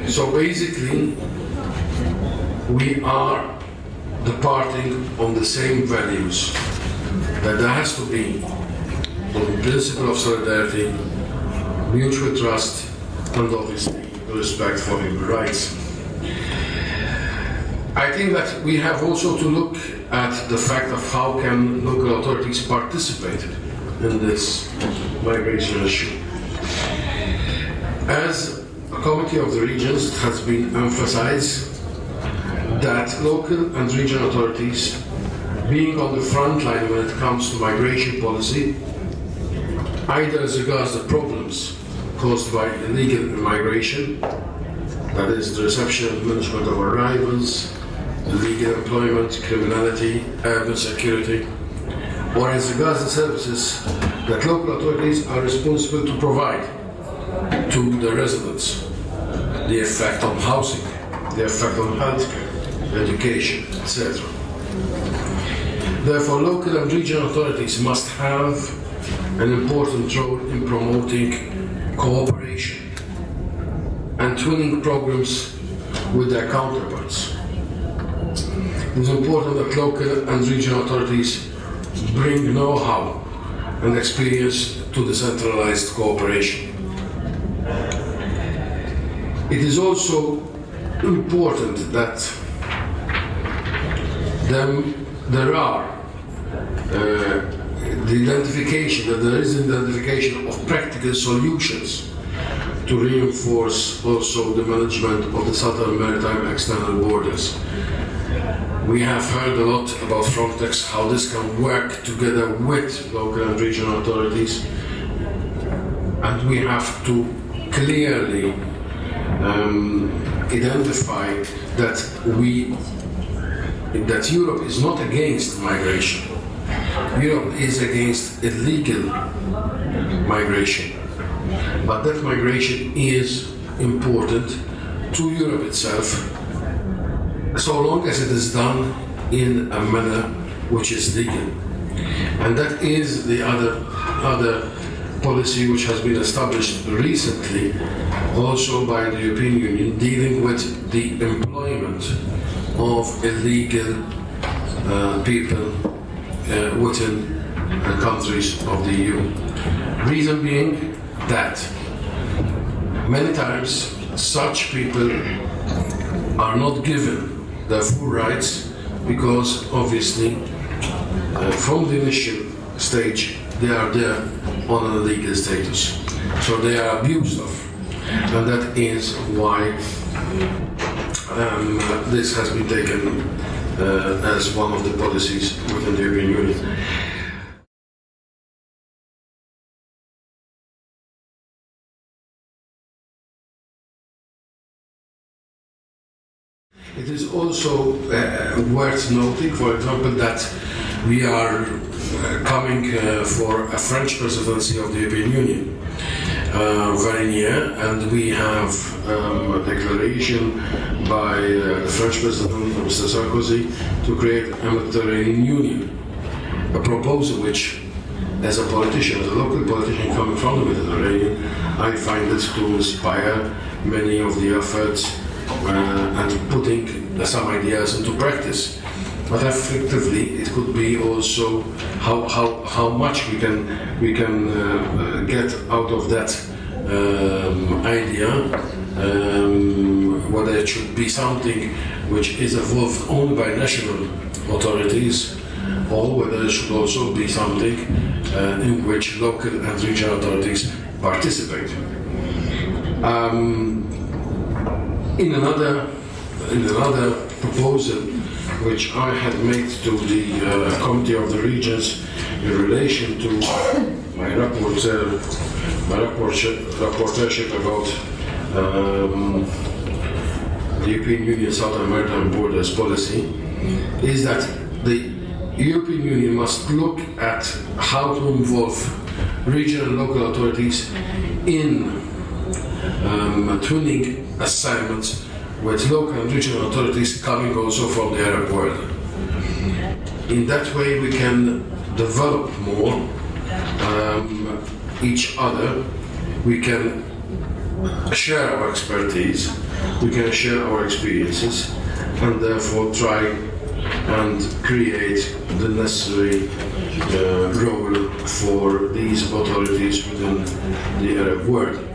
So basically, we are departing on the same values, that there has to be the principle of solidarity, mutual trust, and obviously respect for human rights. I think that we have also to look at the fact of how can local authorities participate in this migration issue. As a Committee of the Regions, it has been emphasized that local and regional authorities, being on the front line when it comes to migration policy, either as regards the problems caused by illegal immigration, that is the reception and management of arrivals, illegal employment, criminality, urban security, or as regards the services that local authorities are responsible to provide to the residents, the effect on housing, the effect on healthcare, education, etc. Therefore, local and regional authorities must have an important role in promoting cooperation and twinning programs with their counterparts. It is important that local and regional authorities bring know-how and experience to decentralized cooperation. It is also important that there is identification of practical solutions to reinforce also the management of the southern maritime external borders. We have heard a lot about Frontex, how this can work together with local and regional authorities, and we have to clearly identify that Europe is not against migration. Europe is against illegal migration, but that migration is important to Europe itself, so long as it is done in a manner which is legal. And that is the other policy which has been established recently, also by the European Union, dealing with the employment of illegal people within the countries of the EU. Reason being that many times such people are not given their full rights because obviously from the initial stage they are there on an illegal status. So they are abused of, and that is why this has been taken as one of the policies within the European Union. It is also worth noting, for example, that we are coming for a French presidency of the European Union very near, and we have a declaration by the French President, Mr. Sarkozy, to create a Mediterranean Union, a proposal which, as a politician, as a local politician coming from the Mediterranean, I find it to inspire many of the efforts and putting some ideas into practice. But effectively, it could be also how much we can get out of that idea, whether it should be something which is evolved only by national authorities, or whether it should also be something in which local and regional authorities participate. In another proposal which I had made to the Committee of the Regions in relation to my rapporteurship about the European Union Southern Maritime Borders policy, is that the European Union must look at how to involve regional and local authorities in twinning assignments with local and regional authorities coming also from the Arab world. In that way we can develop more each other, we can share our expertise, we can share our experiences, and therefore try and create the necessary role for these authorities within the Arab world.